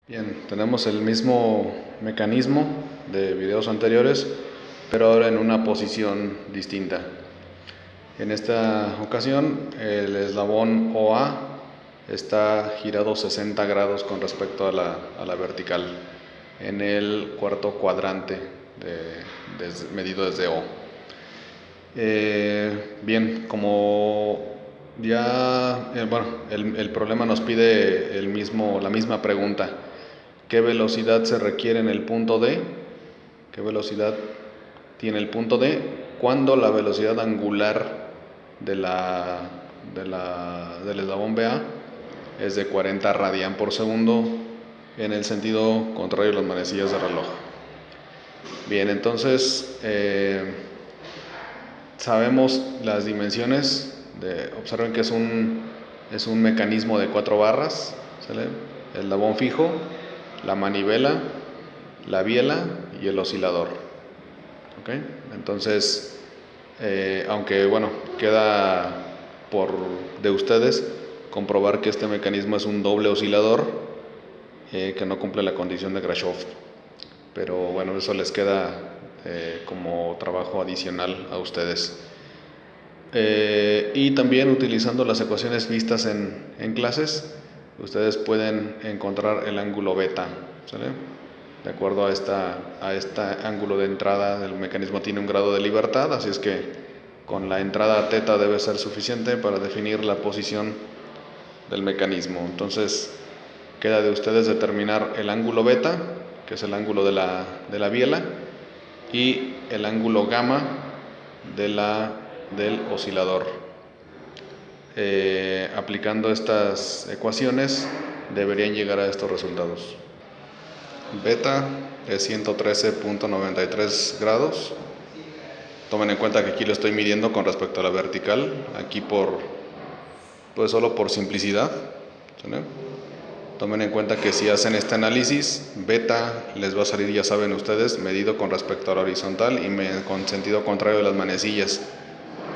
Bien, tenemos el mismo mecanismo de videos anteriores, pero ahora en una posición distinta. En esta ocasión el eslabón OA está girado 60 grados con respecto a la vertical en el cuarto cuadrante medido desde O. Bien, como ya el problema nos pide la misma pregunta. ¿Qué velocidad se requiere en el punto D? ¿Qué velocidad tiene el punto D? Cuando la velocidad angular del eslabón BA es de 40 radian por segundo en el sentido contrario de las manecillas de reloj. Bien, entonces sabemos las dimensiones. Observen que es un mecanismo de 4 barras, ¿sale? El eslabón fijo, la manivela, la biela y el oscilador. ¿Okay? Entonces, aunque queda de ustedes comprobar que este mecanismo es un doble oscilador que no cumple la condición de Grashof, pero bueno, eso les queda como trabajo adicional a ustedes. Y también utilizando las ecuaciones vistas en clases, ustedes pueden encontrar el ángulo beta, ¿sale? De acuerdo a este ángulo de entrada del mecanismo tiene un grado de libertad, así es que con la entrada teta debe ser suficiente para definir la posición del mecanismo. Entonces queda de ustedes determinar el ángulo beta, que es el ángulo de la biela, y el ángulo gamma del oscilador. Aplicando estas ecuaciones deberían llegar a estos resultados. Beta es 113.93 grados. Tomen en cuenta que aquí lo estoy midiendo con respecto a la vertical, aquí solo por simplicidad, ¿sí? Tomen en cuenta que si hacen este análisis, beta les va a salir, ya saben ustedes, medido con respecto a la horizontal y con sentido contrario de las manecillas.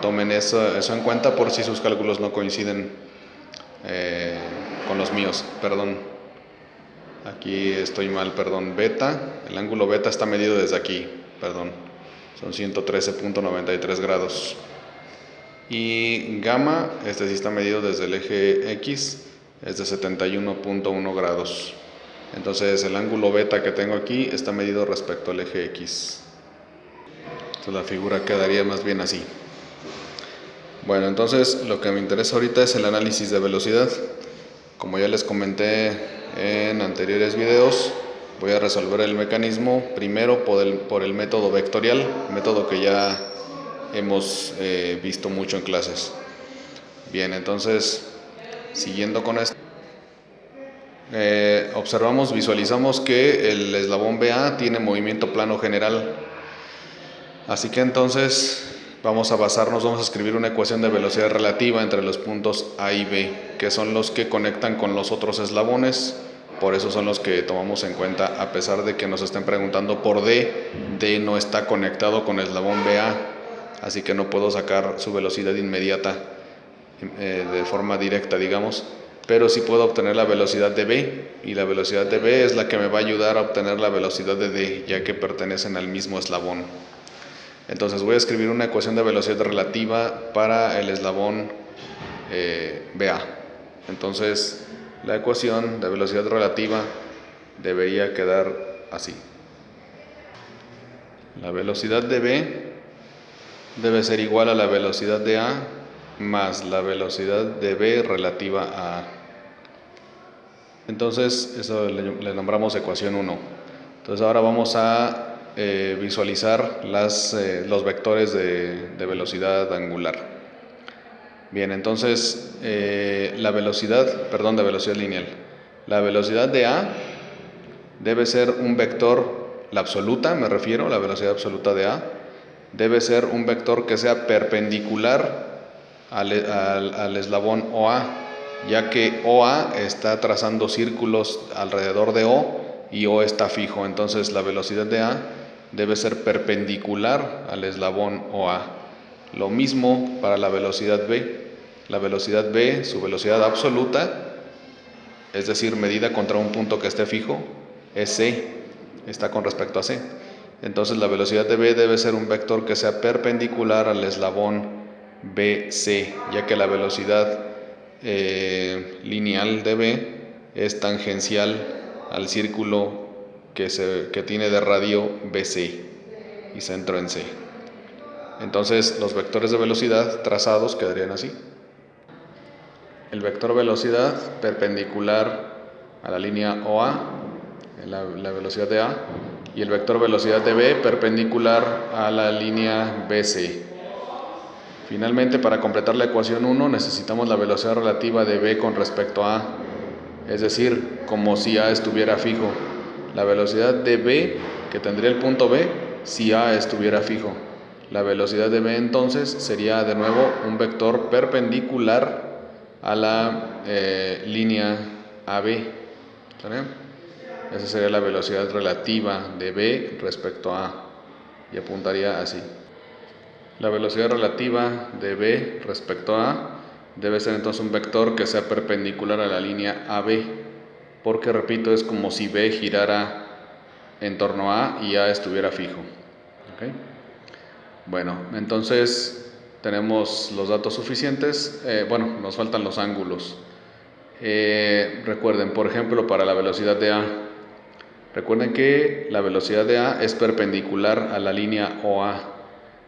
Tomen eso en cuenta por si sus cálculos no coinciden con los míos. Perdón, aquí estoy mal, perdón. Beta, el ángulo beta está medido desde aquí, perdón. Son 113.93 grados. Y gamma, este sí está medido desde el eje X, es de 71.1 grados. Entonces el ángulo beta que tengo aquí está medido respecto al eje X. Entonces la figura quedaría más bien así. Bueno, entonces lo que me interesa ahorita es el análisis de velocidad. Como ya les comenté en anteriores videos, voy a resolver el mecanismo primero por el método vectorial, método que ya hemos visto mucho en clases. Bien, entonces, siguiendo con esto, visualizamos que el eslabón BA tiene movimiento plano general. Así que entonces vamos a escribir una ecuación de velocidad relativa entre los puntos A y B, que son los que conectan con los otros eslabones. Por eso son los que tomamos en cuenta, a pesar de que nos estén preguntando por D. D no está conectado con el eslabón BA, así que no puedo sacar su velocidad inmediata de forma directa, digamos, pero sí puedo obtener la velocidad de B, y la velocidad de B es la que me va a ayudar a obtener la velocidad de D, ya que pertenecen al mismo eslabón. Entonces voy a escribir una ecuación de velocidad relativa para el eslabón BA. Entonces la ecuación de velocidad relativa debería quedar así. La velocidad de B debe ser igual a la velocidad de A más la velocidad de B relativa a A. Entonces eso le nombramos ecuación 1. Entonces ahora vamos a visualizar los vectores de velocidad angular. Bien, entonces de velocidad lineal. La velocidad de A debe ser un vector, la absoluta me refiero, la velocidad absoluta de A, debe ser un vector que sea perpendicular al eslabón OA, ya que OA está trazando círculos alrededor de O y O está fijo. Entonces la velocidad de A debe ser perpendicular al eslabón OA. Lo mismo para la velocidad B. La velocidad B, su velocidad absoluta, es decir, medida contra un punto que esté fijo, es c, está con respecto a c. Entonces la velocidad de b debe ser un vector que sea perpendicular al eslabón bc, ya que la velocidad lineal de b es tangencial al círculo que tiene de radio bc y centro en c. Entonces los vectores de velocidad trazados quedarían así. El vector velocidad perpendicular a la línea OA, la velocidad de A, y el vector velocidad de B perpendicular a la línea BC. Finalmente, para completar la ecuación 1 necesitamos la velocidad relativa de B con respecto a A, es decir, como si A estuviera fijo. La velocidad de B, que tendría el punto B, si A estuviera fijo. La velocidad de B entonces sería de nuevo un vector perpendicular a la línea AB. ¿Sale? Esa sería la velocidad relativa de B respecto a A y apuntaría así. La velocidad relativa de B respecto a A debe ser entonces un vector que sea perpendicular a la línea AB, porque repito, es como si B girara en torno a A y A estuviera fijo. ¿Okay? Bueno, entonces tenemos los datos suficientes. Nos faltan los ángulos. Recuerden, por ejemplo, para la velocidad de A, recuerden que la velocidad de A es perpendicular a la línea OA,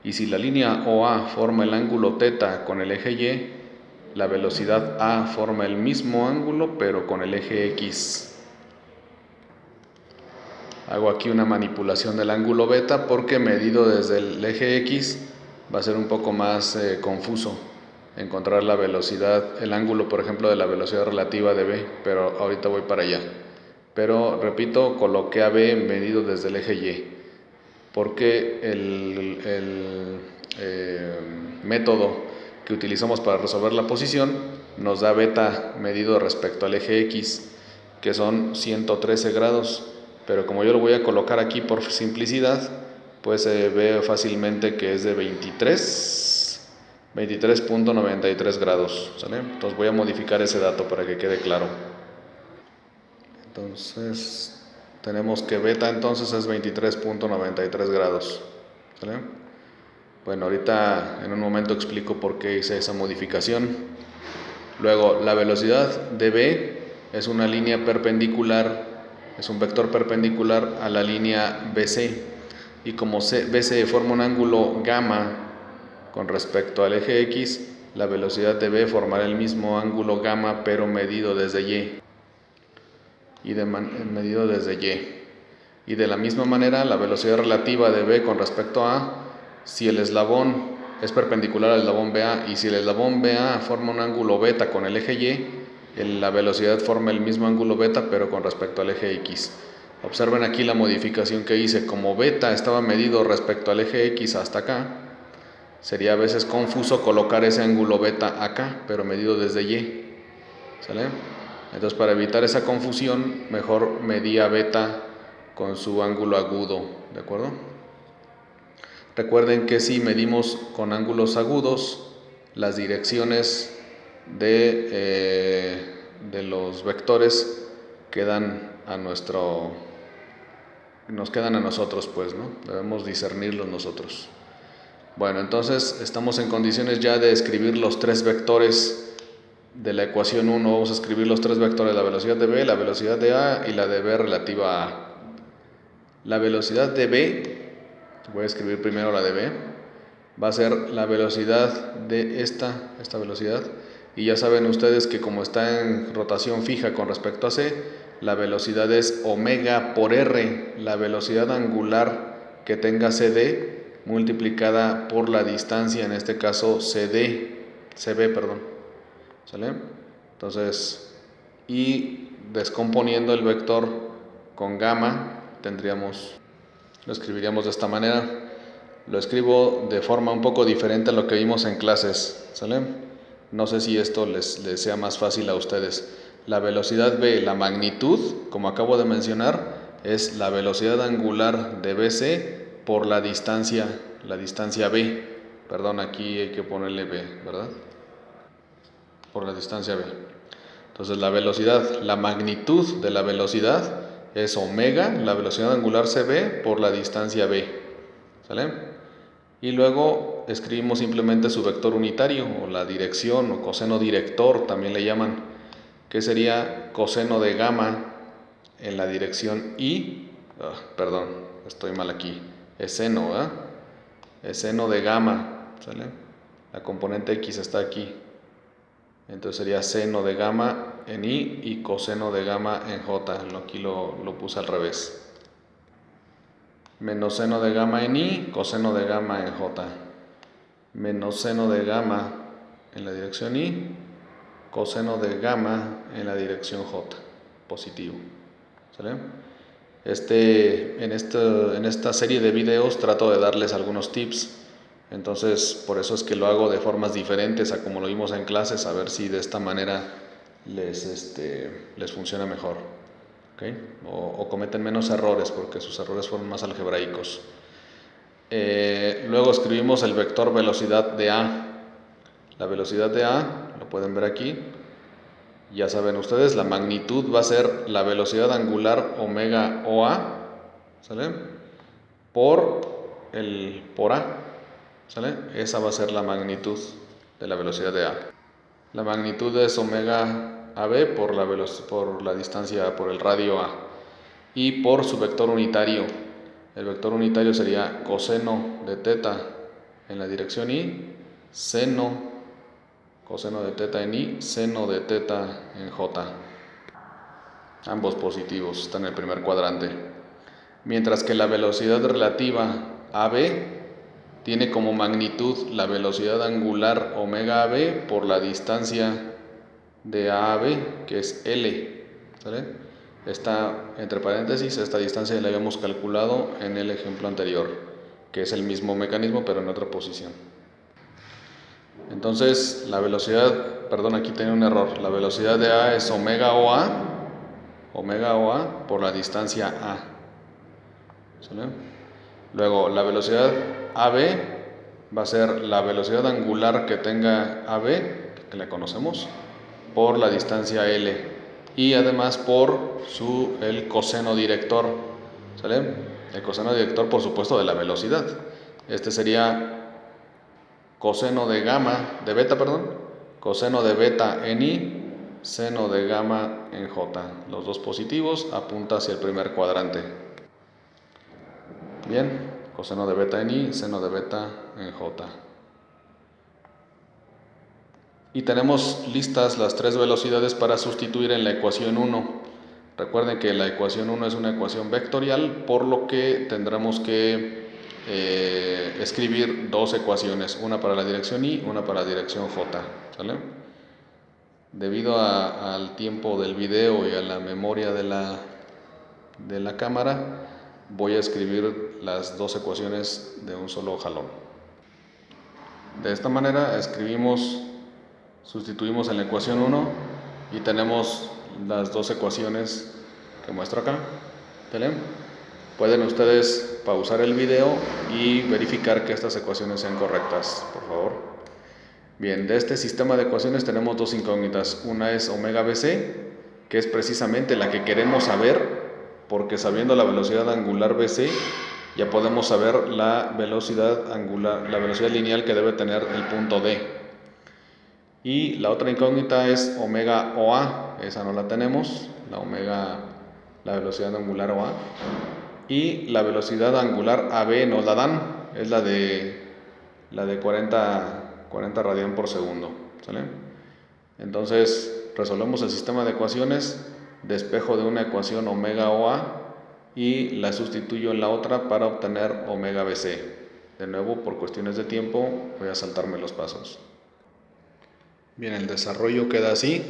y si la línea OA forma el ángulo θ con el eje Y, la velocidad A forma el mismo ángulo pero con el eje X. Hago aquí una manipulación del ángulo beta porque medido desde el eje X va a ser un poco más confuso encontrar la velocidad, el ángulo por ejemplo de la velocidad relativa de B, pero ahorita voy para allá. Pero repito, coloqué a B medido desde el eje Y, porque el método que utilizamos para resolver la posición nos da beta medido respecto al eje X, que son 113 grados. Pero como yo lo voy a colocar aquí por simplicidad, pues se ve fácilmente que es de 23.93 grados, ¿sale? Entonces voy a modificar ese dato para que quede claro. Entonces tenemos que beta entonces es 23.93 grados, ¿sale? Bueno, ahorita en un momento explico por qué hice esa modificación. Luego, la velocidad de B es una línea perpendicular, es un vector perpendicular a la línea BC, y como BC forma un ángulo gamma con respecto al eje X, la velocidad de B formará el mismo ángulo gamma pero medido desde Y. Medido desde Y. Y de la misma manera, la velocidad relativa de B con respecto a A, si el eslabón es perpendicular al eslabón BA y si el eslabón BA forma un ángulo beta con el eje Y, la velocidad forma el mismo ángulo beta pero con respecto al eje X. Observen aquí la modificación que hice. Como beta estaba medido respecto al eje X hasta acá, sería a veces confuso colocar ese ángulo beta acá, pero medido desde Y. ¿Sale? Entonces, para evitar esa confusión, mejor medía beta con su ángulo agudo, ¿de acuerdo? Recuerden que si medimos con ángulos agudos, las direcciones de los vectores nos quedan a nosotros, pues, ¿no? Debemos discernirlos nosotros. Bueno, entonces estamos en condiciones ya de escribir los tres vectores de la ecuación 1. Vamos a escribir los tres vectores, la velocidad de B, la velocidad de A y la de B relativa a A. La velocidad de B, voy a escribir primero la de B, va a ser la velocidad de esta velocidad, y ya saben ustedes que como está en rotación fija con respecto a C, la velocidad es omega por R, la velocidad angular que tenga CD multiplicada por la distancia, en este caso CB, perdón. ¿Sale? Entonces, y descomponiendo el vector con gamma, lo escribiríamos de esta manera. Lo escribo de forma un poco diferente a lo que vimos en clases, ¿sale? No sé si esto les sea más fácil a ustedes. La velocidad B, la magnitud, como acabo de mencionar, es la velocidad angular de BC por la distancia B. Perdón, aquí hay que ponerle B, ¿verdad? Por la distancia B. Entonces la velocidad, la magnitud de la velocidad es omega, la velocidad angular CB por la distancia B, ¿sale? Y luego escribimos simplemente su vector unitario, o la dirección, o coseno director también le llaman, que sería coseno de gamma en la dirección Y, perdón, estoy mal aquí, es seno, ¿verdad? Es seno de gamma, ¿sale? La componente X está aquí, entonces sería seno de gamma en Y y coseno de gamma en J, aquí lo puse al revés. Menos seno de gamma en Y, coseno de gamma en J. Menos seno de gamma en la dirección Y, coseno de gamma en la dirección J, positivo. ¿Sale? En esta serie de videos trato de darles algunos tips, entonces por eso es que lo hago de formas diferentes a como lo vimos en clases, a ver si de esta manera les funciona mejor, ¿okay? O cometen menos errores porque sus errores fueron más algebraicos. Luego escribimos el vector velocidad de A. La velocidad de A, lo pueden ver aquí, ya saben ustedes, la magnitud va a ser la velocidad angular omega OA, ¿sale? Por A, ¿sale? Esa va a ser la magnitud de la velocidad de A. La magnitud es omega AB por la distancia, por el radio A, y por su vector unitario. El vector unitario sería coseno de teta en la dirección Y, coseno de teta en Y, seno de teta en J. Ambos positivos, están en el primer cuadrante. Mientras que la velocidad relativa AB tiene como magnitud la velocidad angular omega AB por la distancia de A a B, que es L, ¿sale? Está entre paréntesis, esta distancia la habíamos calculado en el ejemplo anterior, que es el mismo mecanismo pero en otra posición. Entonces la velocidad, perdón, aquí tenía un error, la velocidad de A es omega OA por la distancia A, ¿sale? Luego la velocidad AB va a ser la velocidad angular que tenga AB, que la conocemos, por la distancia L, y además por el coseno director, ¿sale? El coseno director, por supuesto, de la velocidad. Este sería coseno de beta, coseno de beta en Y, seno de gamma en J. Los dos positivos, apunta hacia el primer cuadrante. Bien, coseno de beta en Y, seno de beta en J. Y tenemos listas las tres velocidades para sustituir en la ecuación 1. Recuerden que la ecuación 1 es una ecuación vectorial, por lo que tendremos que escribir dos ecuaciones, una para la dirección Y, una para la dirección J, ¿sale? Debido al tiempo del video y a la memoria de la cámara, voy a escribir las dos ecuaciones de un solo jalón. De esta manera sustituimos en la ecuación 1 y tenemos las dos ecuaciones que muestro acá, ¿vale? Pueden ustedes pausar el video y verificar que estas ecuaciones sean correctas, por favor. Bien, de este sistema de ecuaciones tenemos dos incógnitas. Una es omega BC, que es precisamente la que queremos saber, porque sabiendo la velocidad angular BC, ya podemos saber la velocidad angular, la velocidad lineal que debe tener el punto D. Y la otra incógnita es omega OA, esa no la tenemos, la velocidad angular OA. Y la velocidad angular AB nos la dan, es la de 40 radian por segundo, ¿sale? Entonces resolvemos el sistema de ecuaciones, despejo de una ecuación omega OA y la sustituyo en la otra para obtener omega BC. De nuevo, por cuestiones de tiempo, voy a saltarme los pasos. Bien, el desarrollo queda así.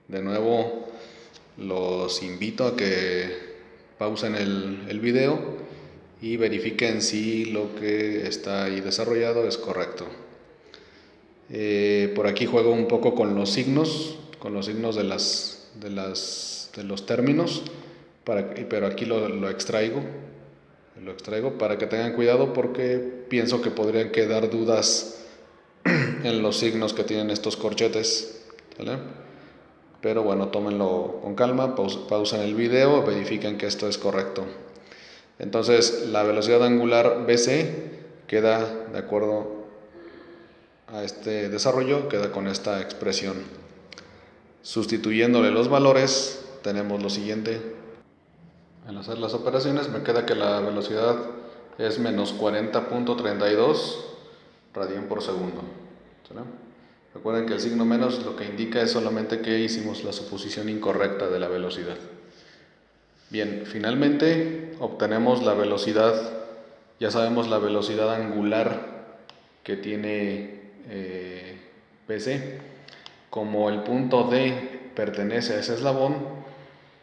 De nuevo, los invito a que pausen el video y verifiquen si lo que está ahí desarrollado es correcto. Por aquí juego un poco con los signos de los términos, pero aquí lo extraigo para que tengan cuidado, porque pienso que podrían quedar dudas en los signos que tienen estos corchetes, ¿vale? pero bueno, tómenlo con calma, pausen el video, verifiquen que esto es correcto. Entonces la velocidad angular BC queda, de acuerdo a este desarrollo, queda con esta expresión. Sustituyéndole los valores, tenemos lo siguiente. Al hacer las operaciones me queda que la velocidad es menos 40.32 radian por segundo. ¿Será? Recuerden que el signo menos lo que indica es solamente que hicimos la suposición incorrecta de la velocidad. Bien, finalmente obtenemos la velocidad, ya sabemos la velocidad angular que tiene BC. Como el punto D pertenece a ese eslabón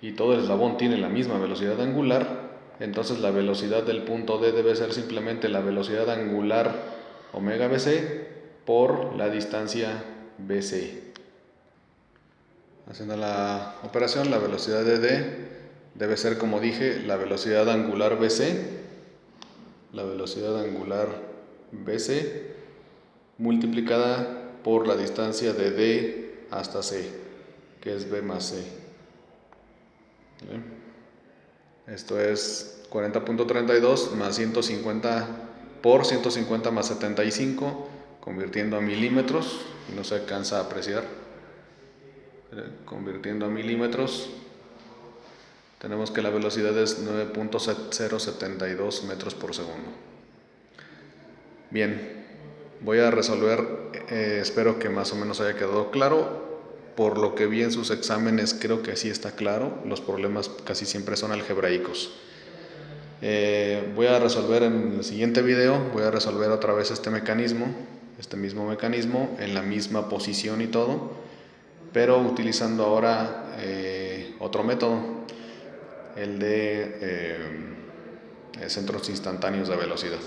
y todo el eslabón tiene la misma velocidad angular, entonces la velocidad del punto D debe ser simplemente la velocidad angular omega BC por la distancia BC. Haciendo la operación, la velocidad de D debe ser, como dije, la velocidad angular BC, multiplicada por la distancia de D hasta C, que es B más C. ¿Bien? Esto es 40.32 más 150 por 150 más 75, convirtiendo a milímetros, y no se alcanza a apreciar. Convirtiendo a milímetros, tenemos que la velocidad es 9.072 metros por segundo. Bien, voy a resolver, espero que más o menos haya quedado claro. Por lo que vi en sus exámenes, creo que sí está claro. Los problemas casi siempre son algebraicos. Voy a resolver en el siguiente video, voy a resolver otra vez este mismo mecanismo, en la misma posición y todo, pero utilizando ahora otro método, el de centros instantáneos de velocidad.